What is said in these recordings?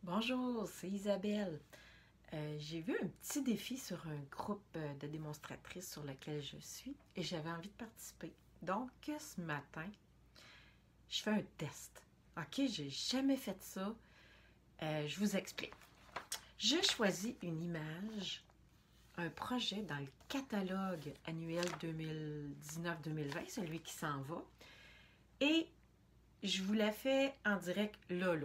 Bonjour, c'est Isabelle. J'ai vu un petit défi sur un groupe de démonstratrices sur lequel je suis et j'avais envie de participer. Donc, ce matin, je fais un test. OK, j'ai jamais fait ça. Je vous explique. Je choisis une image, un projet dans le catalogue annuel 2019-2020, celui qui s'en va, et je vous la fais en direct là.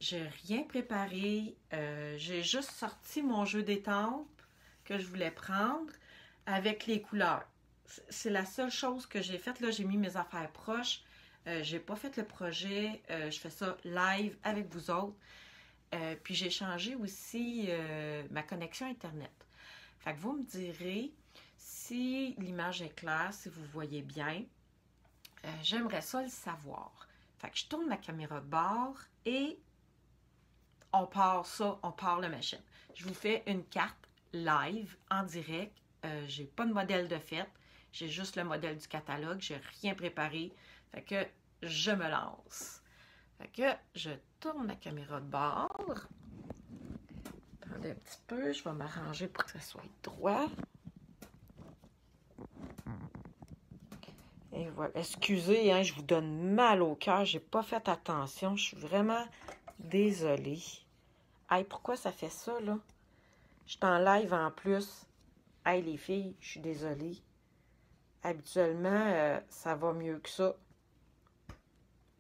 J'ai rien préparé. J'ai juste sorti mon jeu d'étampes que je voulais prendre avec les couleurs. C'est la seule chose que j'ai faite. Là, j'ai mis mes affaires proches. J'ai pas fait le projet. Je fais ça live avec vous autres. Puis j'ai changé aussi ma connexion Internet. Fait que vous me direz si l'image est claire, si vous voyez bien. J'aimerais ça le savoir. Fait que je tourne ma caméra de bord et on part la machine. Je vous fais une carte live, en direct. J'ai pas de modèle de fait. J'ai juste le modèle du catalogue. J'ai rien préparé. Fait que je me lance. Fait que je tourne ma caméra de bord. Attendez un petit peu. Je vais m'arranger pour que ça soit droit. Et voilà. Excusez, hein, je vous donne mal au cœur. J'ai pas fait attention. Je suis vraiment désolée. Hey, pourquoi ça fait ça, là? Je suis en live en plus. Hey, les filles, je suis désolée. Habituellement, ça va mieux que ça.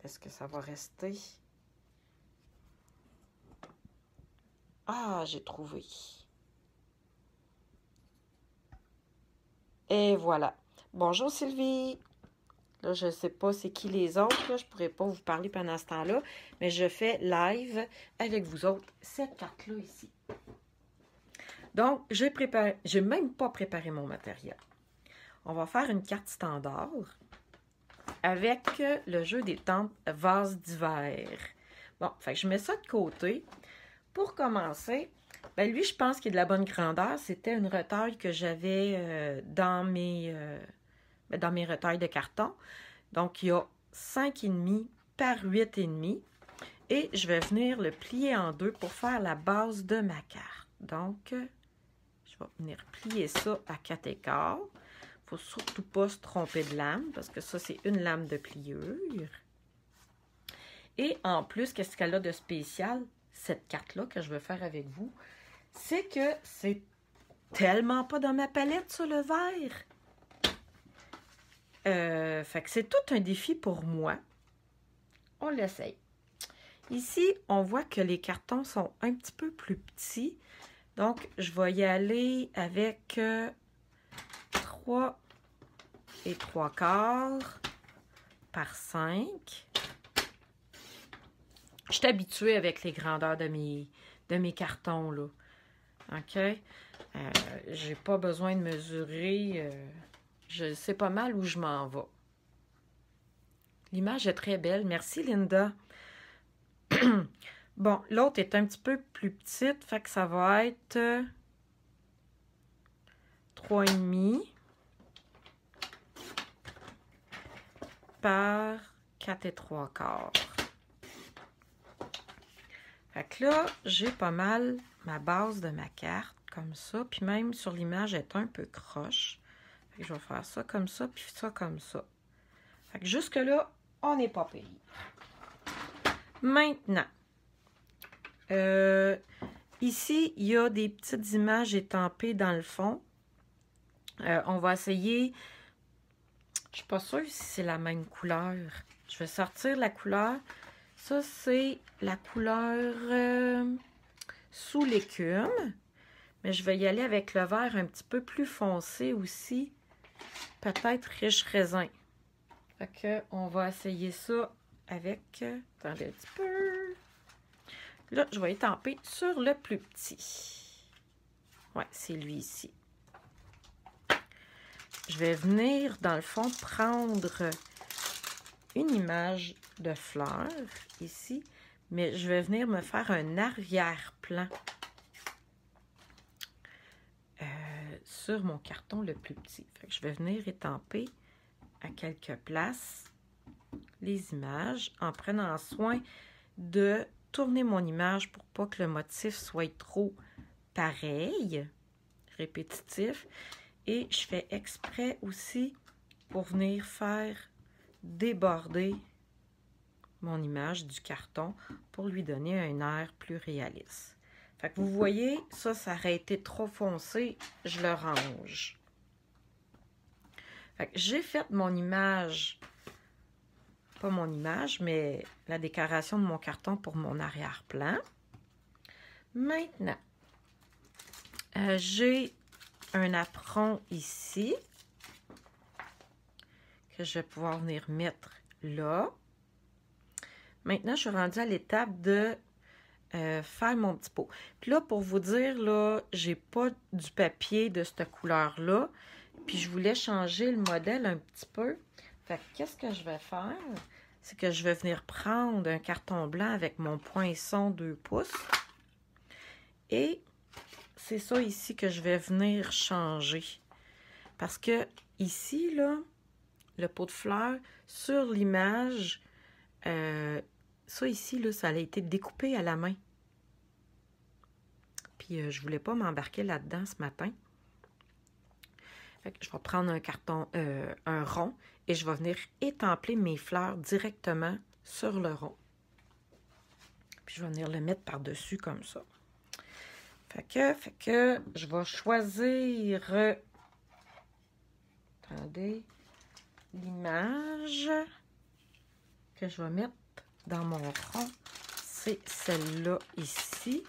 Est-ce que ça va rester? Ah, j'ai trouvé. Et voilà. Bonjour Sylvie. Là, je ne sais pas c'est qui les autres. Là. Je ne pourrais pas vous parler pendant ce temps-là. Mais je fais live avec vous autres cette carte-là ici. Donc, j'ai même pas préparé mon matériel. On va faire une carte standard avec le jeu des tempes vase d'hiver. Bon, fait que je mets ça de côté. Pour commencer, ben lui, je pense qu'il est de la bonne grandeur. C'était une retaille que j'avais dans mes retailles de carton. Donc, il y a 5,5 par 8,5. Et je vais venir le plier en deux pour faire la base de ma carte. Donc, je vais venir plier ça à 4 écarts. Il ne faut surtout pas se tromper de lame parce que ça, c'est une lame de pliure. Et en plus, qu'est-ce qu'elle a de spécial, cette carte-là que je veux faire avec vous, c'est que c'est tellement pas dans ma palette, ça, le vert. Fait que c'est tout un défi pour moi. On l'essaye. Ici, on voit que les cartons sont un petit peu plus petits. Donc, je vais y aller avec 3 et 3/4 par 5. Je suis habituée avec les grandeurs de mes cartons, là. OK? J'ai pas besoin de mesurer. Je sais pas mal où je m'en vais. L'image est très belle. Merci, Linda. Bon, l'autre est un petit peu plus petite, fait que ça va être 3,5 par 4 et 3/4. Fait que là, j'ai pas mal ma base de ma carte, comme ça. Puis même sur l'image, elle est un peu croche. Fait que je vais faire ça comme ça, puis ça comme ça. Fait que jusque-là, on n'est pas payé. Maintenant, ici, il y a des petites images étampées dans le fond. On va essayer... Je ne suis pas sûre si c'est la même couleur. Je vais sortir la couleur. Ça, c'est la couleur sous l'écume. Mais je vais y aller avec le vert un petit peu plus foncé aussi. Peut-être riche raisin. Fait que on va essayer ça avec... Attendez un petit peu. Là, je vais étamper sur le plus petit. Ouais, c'est lui ici. Je vais venir, dans le fond, prendre une image de fleur ici, mais je vais venir me faire un arrière-plan sur mon carton le plus petit. Fait que je vais venir étamper à quelques places les images en prenant soin de tourner mon image pour pas que le motif soit trop pareil, répétitif. Et je fais exprès aussi pour venir faire déborder mon image du carton pour lui donner un air plus réaliste. Fait que vous voyez, ça aurait été trop foncé, je le range. Fait que j'ai fait mon image, pas mon image, mais la décoration de mon carton pour mon arrière-plan. Maintenant, j'ai un apron ici que je vais pouvoir venir mettre là. Maintenant, je suis rendue à l'étape de faire mon petit pot. Puis là, pour vous dire, là, j'ai pas du papier de cette couleur-là. Puis je voulais changer le modèle un petit peu. Fait que qu'est-ce que je vais faire? C'est que je vais venir prendre un carton blanc avec mon poinçon 2 pouces. Et c'est ça ici que je vais venir changer. Parce que ici, là, le pot de fleurs, sur l'image, ça ici, là, ça a été découpé à la main. Puis je voulais pas m'embarquer là-dedans ce matin. Fait que je vais prendre un carton, un rond, et je vais venir étamper mes fleurs directement sur le rond. Puis je vais venir le mettre par-dessus comme ça. Fait que je vais choisir, attendez, l'image que je vais mettre dans mon rond, c'est celle-là ici.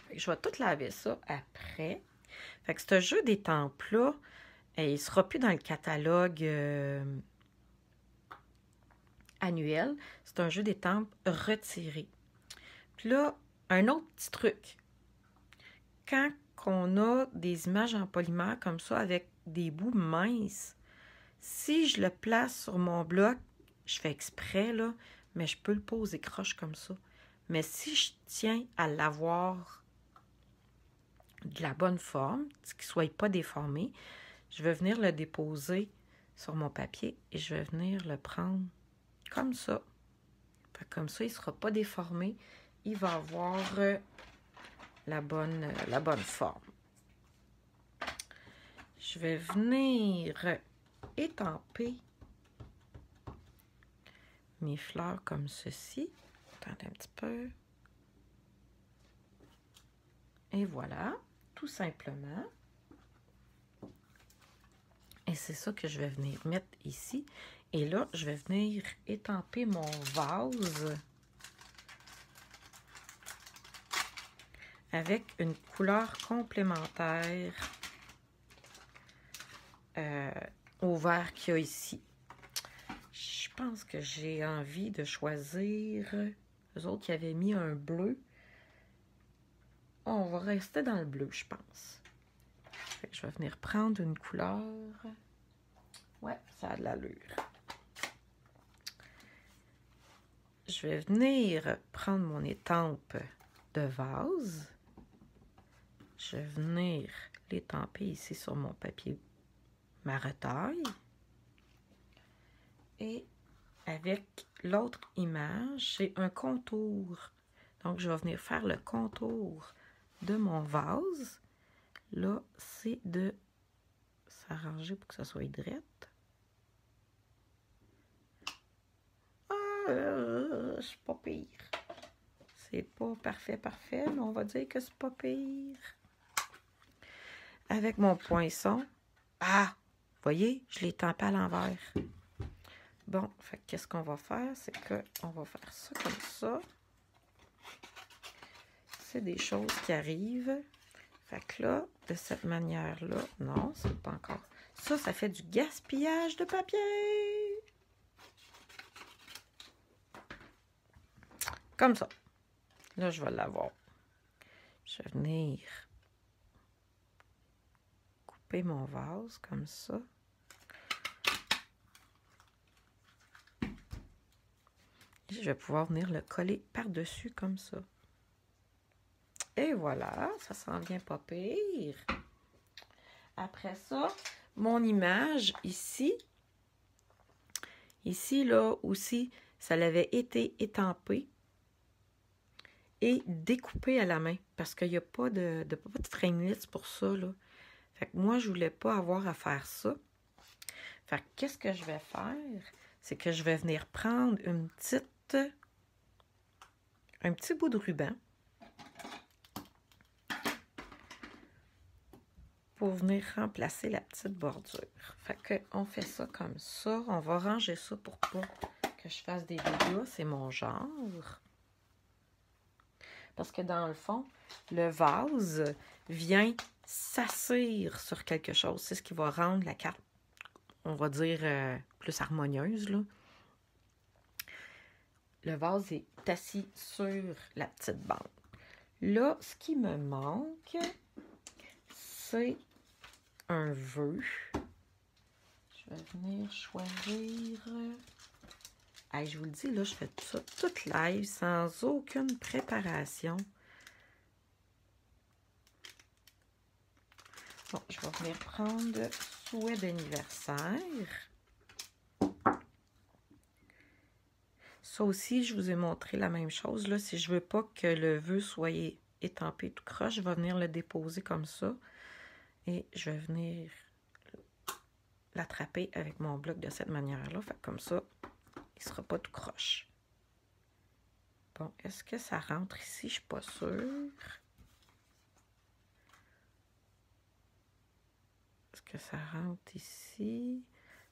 Fait que je vais tout laver ça après. Fait que ce jeu d'étampes-là, il ne sera plus dans le catalogue annuel. C'est un jeu d'étampes retiré. Puis là, un autre petit truc. Quand on a des images en polymère comme ça, avec des bouts minces, si je le place sur mon bloc, je fais exprès, là, mais je peux le poser croche comme ça. Mais si je tiens à l'avoir de la bonne forme, qu'il ne soit pas déformé, je vais venir le déposer sur mon papier et je vais venir le prendre comme ça. Fait comme ça, il ne sera pas déformé. Il va avoir la bonne forme. Je vais venir étamper mes fleurs comme ceci. Attendez un petit peu. Et voilà, tout simplement. Et c'est ça que je vais venir mettre ici. Et là, je vais venir étamper mon vase avec une couleur complémentaire au vert qu'il y a ici. Je pense que j'ai envie de choisir... Eux autres qui avaient mis un bleu. On va rester dans le bleu, je pense. Fait que je vais venir prendre une couleur. Ouais, ça a de l'allure. Je vais venir prendre mon étampe de vase. Je vais venir l'étamper ici sur mon papier, ma retaille. Et avec l'autre image, j'ai un contour. Donc, je vais venir faire le contour de mon vase. Là, c'est de s'arranger pour que ça soit drette. C'est pas pire. C'est pas parfait, mais on va dire que c'est pas pire. Avec mon poinçon. Ah! Vous voyez, je l'ai tampé à l'envers. Bon, fait qu'est-ce qu'on va faire? C'est qu'on va faire ça comme ça. C'est des choses qui arrivent. Fait que là, de cette manière-là, non, c'est pas encore. Ça fait du gaspillage de papier. Comme ça. Là, je vais l'avoir. Je vais venir couper mon vase comme ça. Et je vais pouvoir venir le coller par-dessus comme ça. Et voilà, ça s'en vient pas pire. Après ça, mon image ici. Ici, là, aussi, ça l'avait été étampé et découpé à la main parce qu'il n'y a pas de framelits pour ça, là. Fait que moi, je voulais pas avoir à faire ça. Fait que qu'est-ce que je vais faire? C'est que je vais venir prendre un petit bout de ruban pour venir remplacer la petite bordure. Fait que on fait ça comme ça. On va ranger ça pour pas que je fasse des dégâts. C'est mon genre. Parce que dans le fond, le vase vient s'assire sur quelque chose. C'est ce qui va rendre la carte, on va dire, plus harmonieuse, là. Le vase est assis sur la petite bande. Là, ce qui me manque, c'est un vœu. Je vais venir choisir. Hey, je vous le dis, là, je fais ça toute live, sans aucune préparation. Bon, je vais venir prendre souhait d'anniversaire. Ça aussi, je vous ai montré la même chose. Là, si je veux pas que le vœu soit étampé tout croche, je vais venir le déposer comme ça. Et je vais venir l'attraper avec mon bloc de cette manière-là. Fait comme ça, il ne sera pas tout croche. Bon, est-ce que ça rentre ici? Je suis pas sûre. Est-ce que ça rentre ici?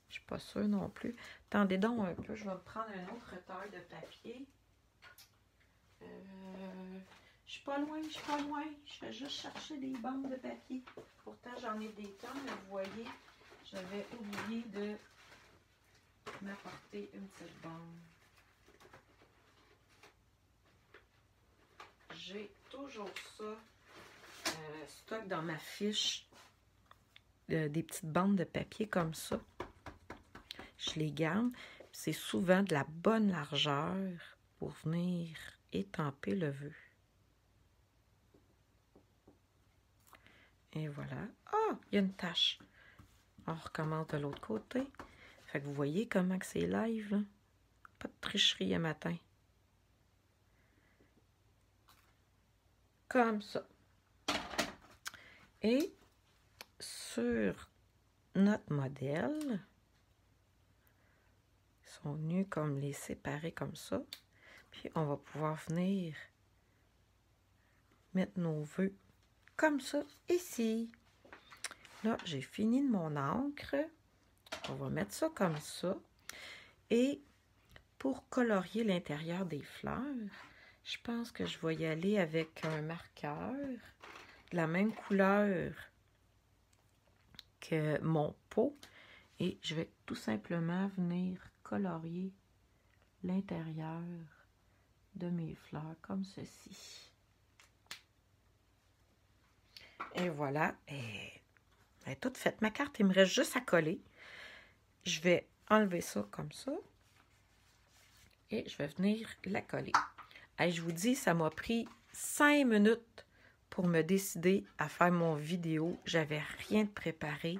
Je suis pas sûre non plus. Attendez donc un peu, je vais me prendre un autre taille de papier. Je suis pas loin, je suis pas loin. Je vais juste chercher des bandes de papier. Pourtant, j'en ai des tonnes, mais vous voyez, j'avais oublié de m'apporter une petite bande. J'ai toujours ça stock dans ma fiche. Des petites bandes de papier comme ça. Je les garde. C'est souvent de la bonne largeur pour venir étamper le vœu. Et voilà. Ah, il y a une tache. On recommence de l'autre côté. Fait que vous voyez comment que c'est live, là? Pas de tricherie à matin. Comme ça. Et sur notre modèle, ils sont venus comme les séparer comme ça. Puis on va pouvoir venir mettre nos vœux comme ça ici. Là, j'ai fini de mon encre. On va mettre ça comme ça. Et pour colorier l'intérieur des fleurs, je pense que je vais y aller avec un marqueur de la même couleur que mon pot. Et je vais tout simplement venir colorier l'intérieur de mes fleurs comme ceci. Et voilà. Elle est toute faite. Ma carte, il me reste juste à coller. Je vais enlever ça comme ça. Et je vais venir la coller. Et je vous dis, ça m'a pris 5 minutes pour me décider à faire mon vidéo. J'avais rien de préparé.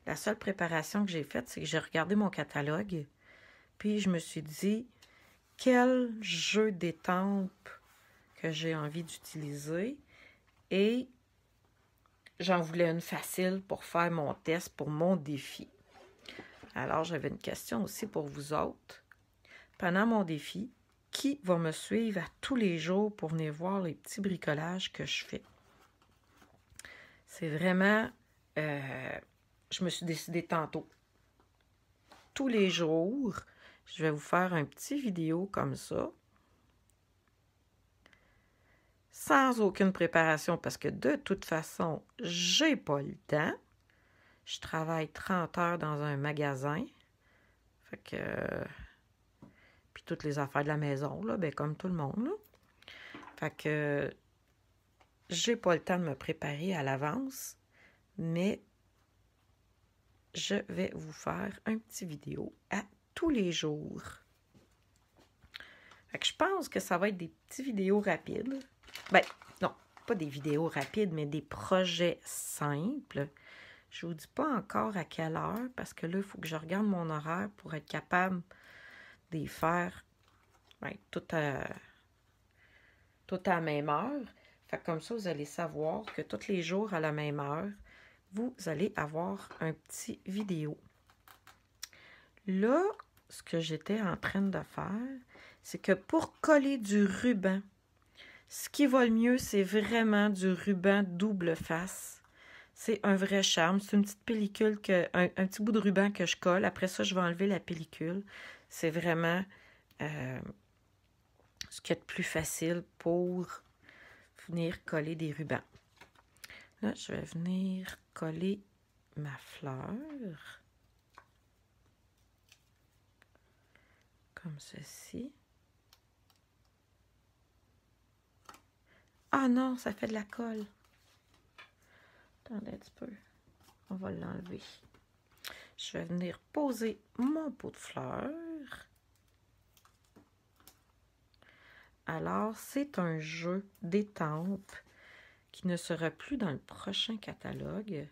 La seule préparation que j'ai faite, c'est que j'ai regardé mon catalogue. Puis je me suis dit, quel jeu d'étampes que j'ai envie d'utiliser. Et j'en voulais une facile pour faire mon test, pour mon défi. Alors, j'avais une question aussi pour vous autres. Pendant mon défi, qui va me suivre à tous les jours pour venir voir les petits bricolages que je fais? C'est vraiment... je me suis décidée tantôt. Tous les jours, je vais vous faire un petit vidéo comme ça. Sans aucune préparation, parce que de toute façon, j'ai pas le temps. Je travaille 30 heures dans un magasin. Fait que... Puis toutes les affaires de la maison, là, ben comme tout le monde, là. Fait que... J'ai pas le temps de me préparer à l'avance, mais je vais vous faire un petit vidéo à tous les jours. Fait que je pense que ça va être des petites vidéos rapides. Ben, non, pas des vidéos rapides, mais des projets simples. Je vous dis pas encore à quelle heure, parce que là, il faut que je regarde mon horaire pour être capable de les faire ouais, tout à la même heure. Fait que comme ça, vous allez savoir que tous les jours à la même heure, vous allez avoir un petit vidéo. Là, ce que j'étais en train de faire, c'est que pour coller du ruban, ce qui va le mieux, c'est vraiment du ruban double face. C'est un vrai charme. C'est une petite pellicule, un petit bout de ruban que je colle. Après ça, je vais enlever la pellicule. C'est vraiment ce qui est le plus facile pour venir coller des rubans. Là, je vais venir coller ma fleur. Comme ceci. Ah non, ça fait de la colle. Attendez un petit peu. On va l'enlever. Je vais venir poser mon pot de fleurs. Alors, c'est un jeu d'étampes qui ne sera plus dans le prochain catalogue.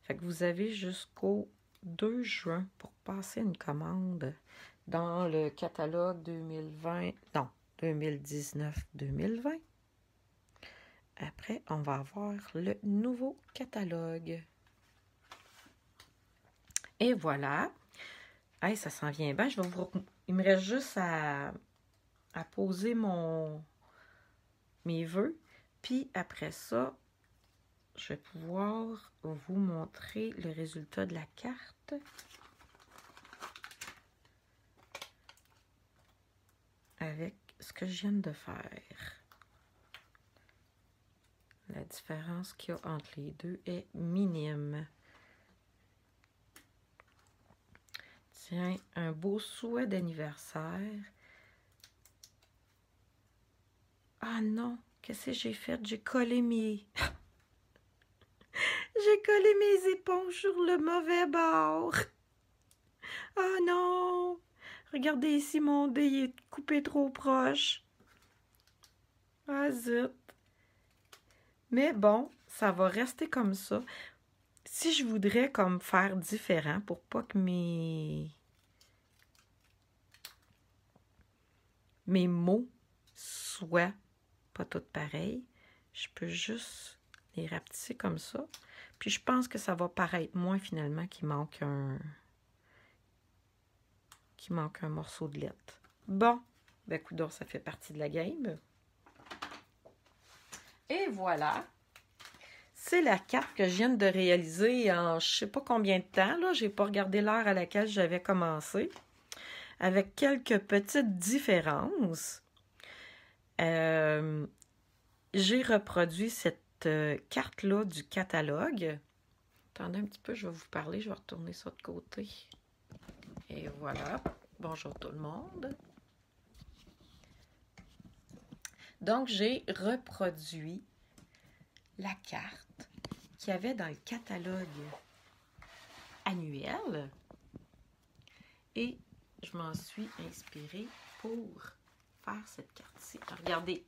Fait que vous avez jusqu'au 2 juin pour passer une commande dans le catalogue 2019-2020. Après, on va avoir le nouveau catalogue. Et voilà. Hey, ça s'en vient bien. Il me reste juste à poser mes vœux. Puis après ça, je vais pouvoir vous montrer le résultat de la carte. Avec ce que je viens de faire. La différence qu'il y a entre les deux est minime. Tiens, un beau souhait d'anniversaire. Ah non, qu'est-ce que j'ai fait? J'ai collé mes... J'ai collé mes éponges sur le mauvais bord. Ah non! Regardez ici, mon dé, il est coupé trop proche. Ah zut! Mais bon, ça va rester comme ça. Si je voudrais comme faire différent pour pas que mes mots soient pas tous pareils, je peux juste les rapetisser comme ça. Puis je pense que ça va paraître moins finalement qu'il manque un morceau de lettre. Bon, ben coudonc, ça fait partie de la game. Et voilà. C'est la carte que je viens de réaliser en je sais pas combien de temps. Là, j'ai pas regardé l'heure à laquelle j'avais commencé. Avec quelques petites différences. J'ai reproduit cette carte-là du catalogue. Attendez un petit peu, je vais vous parler. Je vais retourner ça de côté. Et voilà. Bonjour tout le monde. Donc, j'ai reproduit la carte qu'il y avait dans le catalogue annuel. Et je m'en suis inspirée pour faire cette carte-ci. Regardez,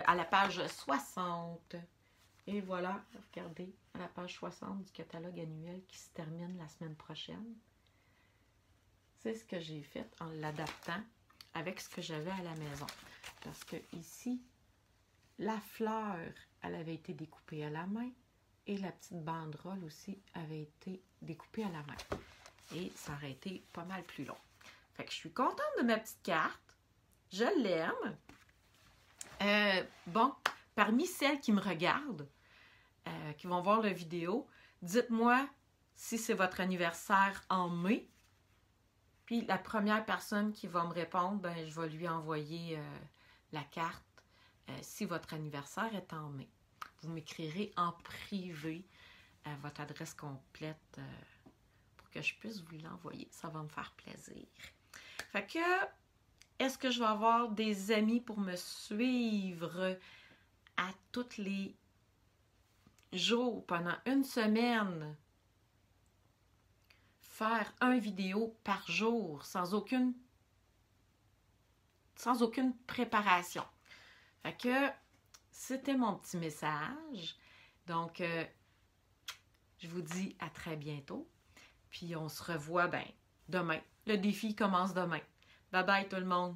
à la page 60. Et voilà, regardez, à la page 60 du catalogue annuel qui se termine la semaine prochaine. C'est ce que j'ai fait en l'adaptant avec ce que j'avais à la maison. Parce que ici, la fleur, elle avait été découpée à la main et la petite banderole aussi avait été découpée à la main. Et ça aurait été pas mal plus long. Fait que je suis contente de ma petite carte. Je l'aime. Bon, parmi celles qui me regardent, qui vont voir la vidéo, dites-moi si c'est votre anniversaire en mai. Puis la première personne qui va me répondre, ben, je vais lui envoyer la carte si votre anniversaire est en mai. Vous m'écrirez en privé votre adresse complète pour que je puisse vous l'envoyer. Ça va me faire plaisir. Fait que, est-ce que je vais avoir des amis pour me suivre à tous les jours pendant une semaine? Faire une vidéo par jour sans aucune préparation. Fait que c'était mon petit message. Donc, je vous dis à très bientôt. Puis on se revoit demain. Le défi commence demain. Bye bye tout le monde.